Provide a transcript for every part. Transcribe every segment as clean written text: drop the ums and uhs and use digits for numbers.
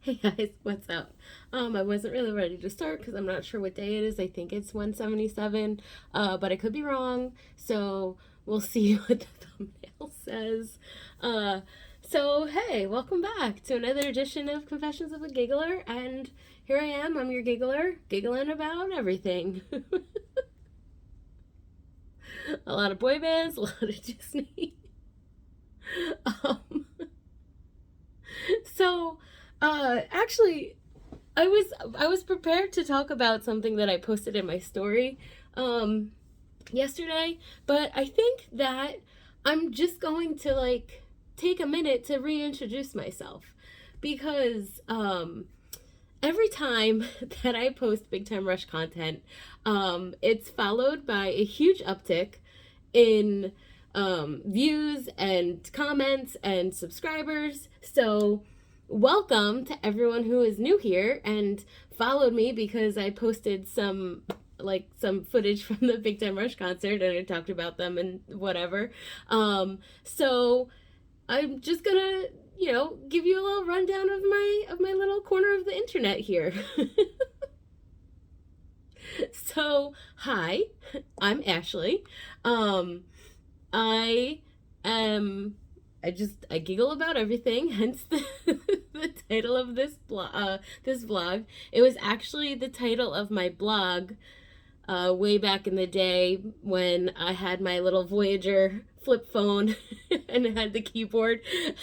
Hey guys, what's up? I wasn't really ready to start because I'm not sure what day it is. I think it's 177, but I could be wrong. So we'll see what the thumbnail says. Uh, so hey, welcome back to another edition of Confessions of a Giggler, and here I am. I'm your giggler, giggling about everything. A lot of boy bands, a lot of Disney. um, so, actually, I was prepared to talk about something that I posted in my story um yesterday, but I think that I'm just going to take a minute to reintroduce myself because every time that I post Big Time Rush content, it's followed by a huge uptick in views and comments and subscribers. So, welcome to everyone who is new here and followed me because I posted some footage from the Big Time Rush concert and I talked about them and whatever. So I'm just gonna give you a little rundown of my little corner of the internet here. So, hi, I'm Ashley. Um, I am. I giggle about everything. Hence the title of this vlog. It was actually the title of my blog way back in the day when I had my little Voyager flip phone and it had the keyboard.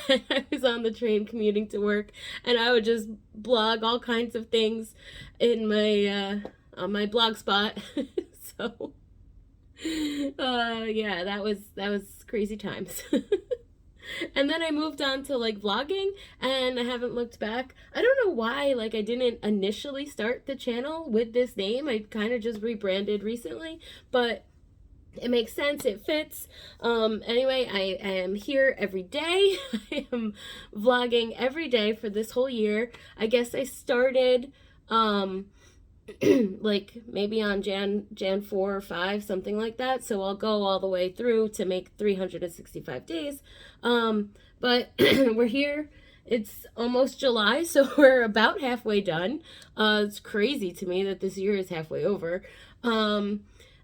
And I was on the train commuting to work, and I would just blog all kinds of things in my on my blog spot. So yeah, that was crazy times. And then I moved on to vlogging, and I haven't looked back. I don't know why I didn't initially start the channel with this name. I kind of just rebranded recently, but it makes sense, it fits. Anyway, I am here every day. I am vlogging every day for this whole year. I guess I started maybe on Jan 4 or 5, something like that. So I'll go all the way through to make 365 days. But we're here. It's almost July, so we're about halfway done. It's crazy to me that this year is halfway over.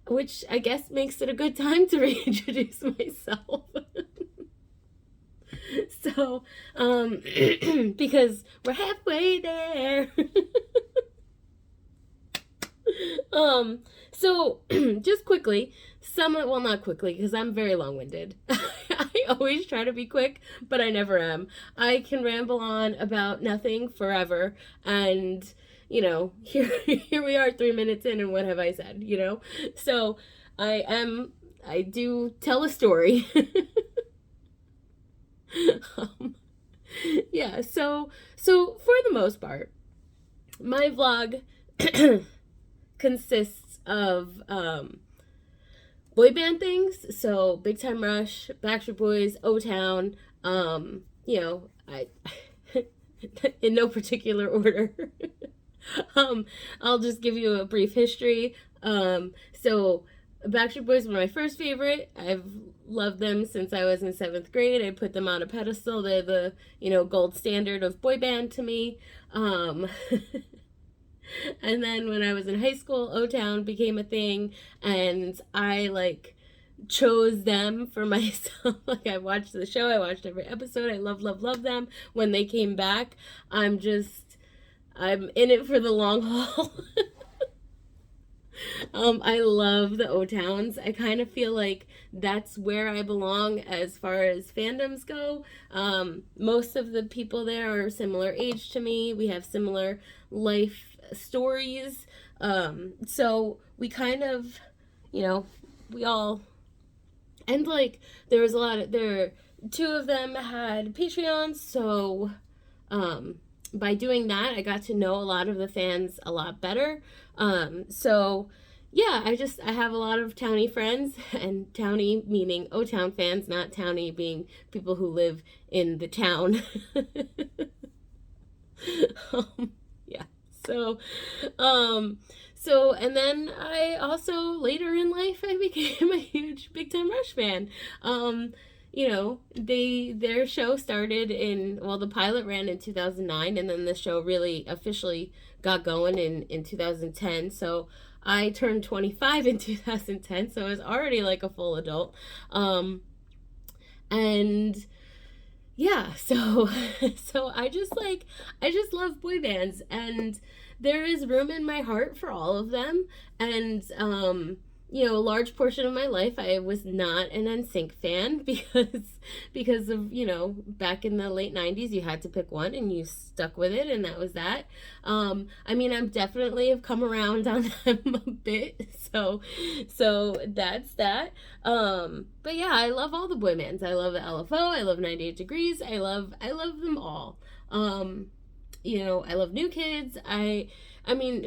Which I guess makes it a good time to reintroduce myself. So, because we're halfway there. So just quickly, well, not quickly, because I'm very long-winded. I always try to be quick, but I never am. I can ramble on about nothing forever, and here we are 3 minutes in, and what have I said, So I do tell a story. um, yeah, so for the most part, my vlog consists of boy band things, so Big Time Rush, Backstreet Boys, O-Town, I in no particular order. I'll just give you a brief history. So Backstreet Boys were my first favorite. I've loved them since I was in 7th grade. I put them on a pedestal. They're the gold standard of boy band to me. And then when I was in high school, O-Town became a thing, and I chose them for myself. I watched the show, I watched every episode. I love them. When they came back, I'm in it for the long haul. I love the O-Towns. I kind of feel like that's where I belong as far as fandoms go. Most of the people there are similar age to me. We have similar life stories. So we kind of, we all, and there was two of them had Patreons, so by doing that, I got to know a lot of the fans a lot better. So yeah, I have a lot of Townie friends, and Townie meaning O-Town fans, not Townie being people who live in the town. Yeah. So, and then I also, later in life, I became a huge Big Time Rush fan. their show started the pilot ran in 2009, and then the show really officially got going in 2010. So I turned 25 in 2010, so I was already like a full adult. And yeah, so so I just love boy bands, and there is room in my heart for all of them. And a large portion of my life I was not an NSYNC fan because of, back in the late 90s you had to pick one and you stuck with it, and that was that. I'm definitely have come around on them a bit, so that's that. But yeah, I love all the boy bands. I love the LFO, I love 98 Degrees, I love them all. I love New Kids.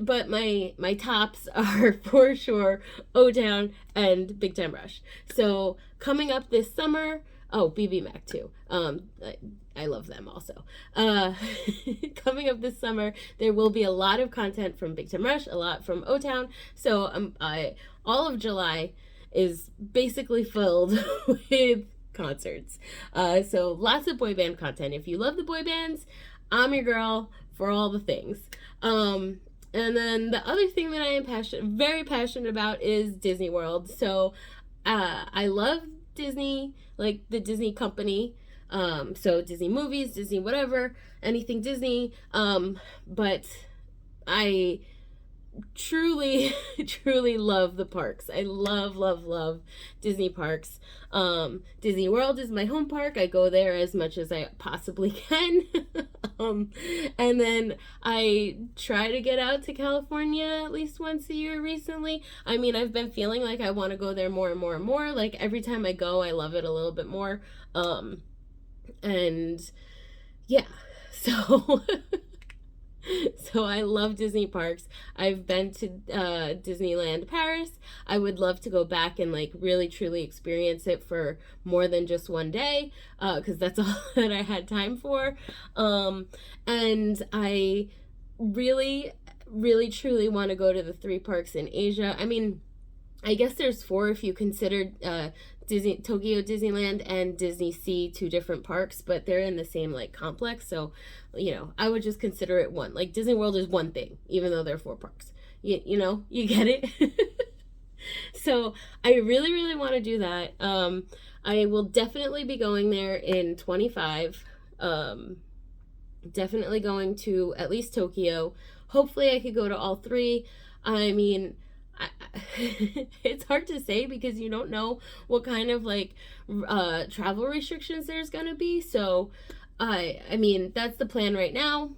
But my tops are for sure O-Town and Big Time Rush. So coming up this summer, BB Mac too. I love them also. Coming up this summer, there will be a lot of content from Big Time Rush, a lot from O-Town. So all of July is basically filled with concerts. So lots of boy band content. If you love the boy bands, I'm your girl for all the things. And then the other thing that I am very passionate about is Disney World. So I love Disney, like the Disney company. So Disney movies, Disney whatever, anything Disney. But I truly love the parks. I love Disney parks. Disney World is my home park. I go there as much as I possibly can. And then I try to get out to California at least once a year recently. I've been feeling like I want to go there more and more and more. Like every time I go, I love it a little bit more. And yeah, so so I love Disney parks. I've been to Disneyland Paris. I would love to go back and like really truly experience it for more than just one day, because that's all that I had time for. And I really truly want to go to the 3 parks in Asia. I guess there's 4 if you consider Tokyo Disneyland and Disney Sea 2 different parks, but they're in the same like complex. So, I would just consider it one. Like Disney World is one thing, even though there are 4 parks. You get it. So I really want to do that. I will definitely be going there in 25. Definitely going to at least Tokyo. Hopefully I could go to all 3. It's hard to say because you don't know what kind of like travel restrictions there's gonna be. So that's the plan right now.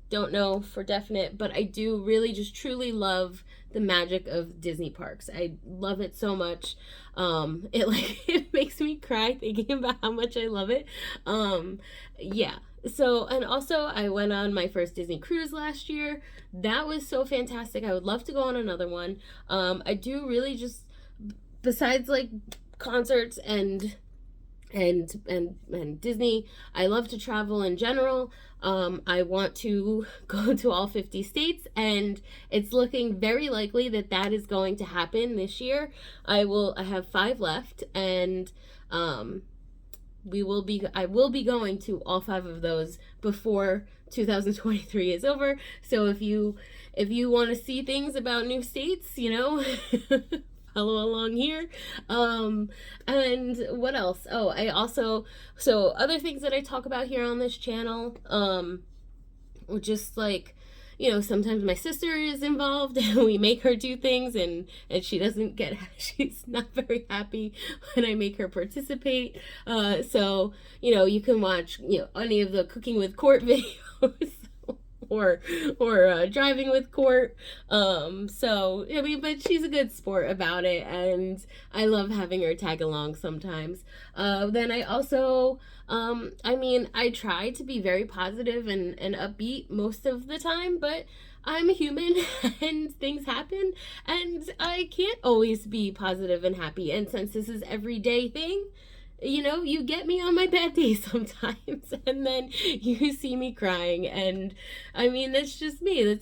Don't know for definite, but I do really just truly love the magic of Disney parks. I love it so much. It makes me cry thinking about how much I love it. Yeah. So, and also I went on my first Disney cruise last year. That was so fantastic. I would love to go on another one. I do really just, besides like concerts and Disney, I love to travel in general. I want to go to all 50 states, and it's looking very likely that that is going to happen this year. I have 5 left, and I will be going to all 5 of those before 2023 is over. So if you want to see things about new states, follow along here. And what else? So other things that I talk about here on this channel, just like, sometimes my sister is involved and we make her do things, and she's not very happy when I make her participate. So, you can watch, any of the Cooking with Court videos or driving with Court. But she's a good sport about it, and I love having her tag along sometimes. Then I also, I try to be very positive and upbeat most of the time, but I'm a human and things happen, and I can't always be positive and happy. And since this is everyday thing, you get me on my bad days sometimes, and then you see me crying, and that's just me.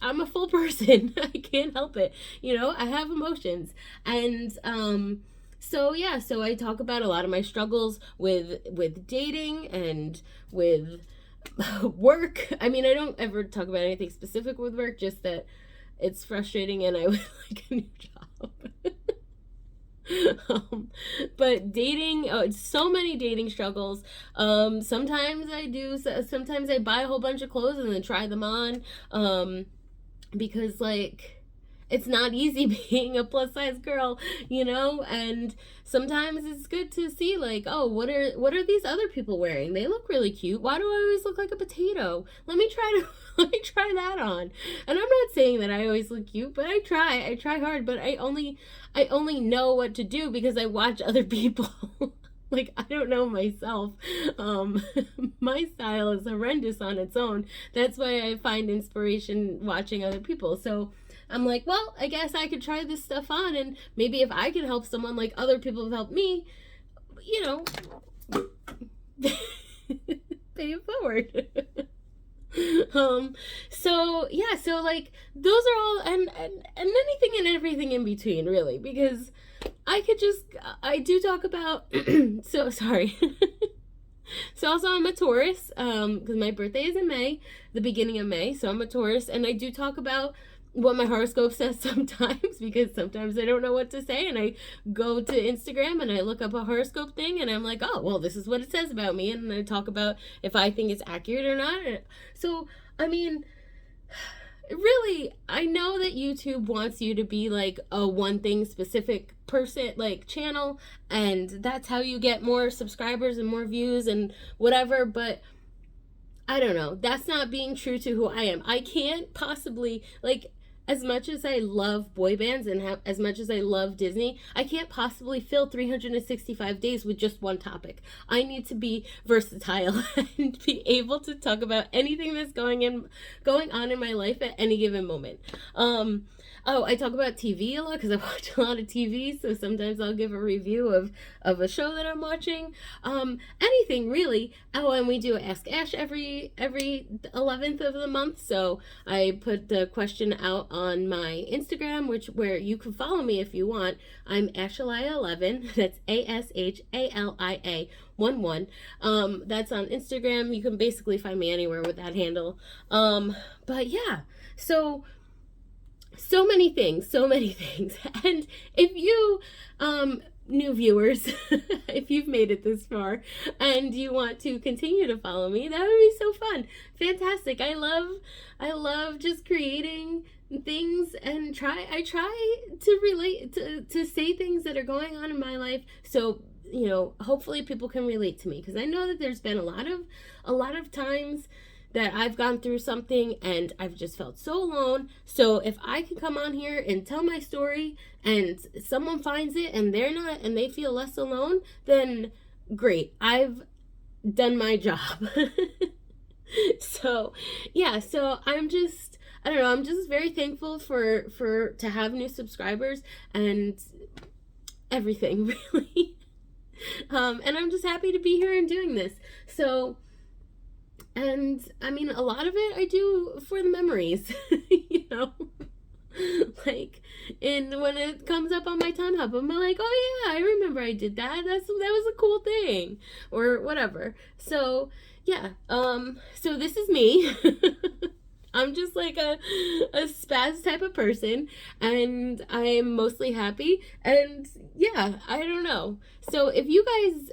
I'm a full person. I can't help it. I have emotions, and So yeah, so I talk about a lot of my struggles with dating and with work. I mean, I don't ever talk about anything specific with work, just that it's frustrating and I would like a new job. But dating, oh, it's so many dating struggles. Sometimes I do, sometimes I buy a whole bunch of clothes and then try them on. Because like it's not easy being a plus size girl, and sometimes it's good to see like, oh, what are these other people wearing? They look really cute. Why do I always look like a potato? Let me try to let me try that on. And I'm not saying that I always look cute, but I try hard, but I only know what to do because I watch other people. Like, I don't know myself. My style is horrendous on its own. That's why I find inspiration watching other people. So I'm like, well, I guess I could try this stuff on, and maybe if I can help someone like other people have helped me, pay it forward. So yeah, so like those are all, and anything and everything in between, really, because I do talk about so sorry. So also I'm a Taurus, because my birthday is in May, the beginning of May, so I'm a Taurus, and I do talk about what my horoscope says sometimes, because sometimes I don't know what to say, and I go to Instagram and I look up a horoscope thing and I'm like, oh, well, this is what it says about me, and I talk about if I think it's accurate or not. So I mean, really, I know that YouTube wants you to be like a one thing specific person, like channel, and that's how you get more subscribers and more views and whatever, but I don't know, that's not being true to who I am. I can't possibly, like, as much as I love boy bands and as much as I love Disney, I can't possibly fill 365 days with just one topic. I need to be versatile and be able to talk about anything that's going on in my life at any given moment. Oh, I talk about TV a lot because I watch a lot of TV, so sometimes I'll give a review of a show that I'm watching. Anything really. Oh, and we do Ask Ash every 11th of the month, so I put the question out on my Instagram, where you can follow me if you want. I'm Ashalia11. That's ASHALIA 11. That's on Instagram. You can basically find me anywhere with that handle. But yeah, so many things. And if you, new viewers, if you've made it this far and you want to continue to follow me, that would be so fun. Fantastic. I love just creating things, and I try to relate to say things that are going on in my life, so hopefully people can relate to me, because I know that there's been a lot of times that I've gone through something and I've just felt so alone. So if I can come on here and tell my story and someone finds it and they feel less alone, then great. I've done my job. So yeah, so I don't know, I'm just very thankful to have new subscribers and everything, really. And I'm just happy to be here and doing this. So, and I mean, a lot of it I do for the memories, like, and when it comes up on my time hub, I'm like, oh yeah, I remember I did that. That was a cool thing, or whatever. So yeah, so this is me. I'm just like a spaz type of person, and I'm mostly happy, and yeah, I don't know. So if you guys,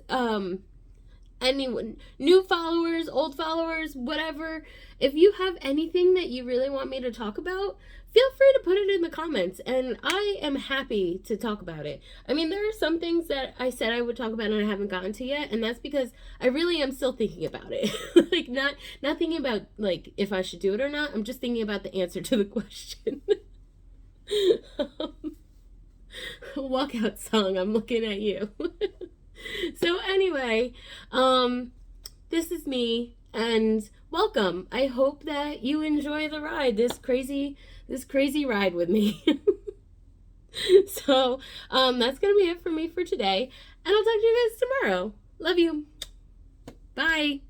anyone, new followers, old followers, whatever, if you have anything that you really want me to talk about, feel free to put it in the comments, and I am happy to talk about it. I mean, there are some things that I said I would talk about and I haven't gotten to yet, and that's because I really am still thinking about it. Like, not thinking about, like, if I should do it or not. I'm just thinking about the answer to the question. Walkout song, I'm looking at you. So anyway, this is me, and welcome. I hope that you enjoy the ride, this crazy ride with me. So, that's gonna be it for me for today, and I'll talk to you guys tomorrow. Love you. Bye.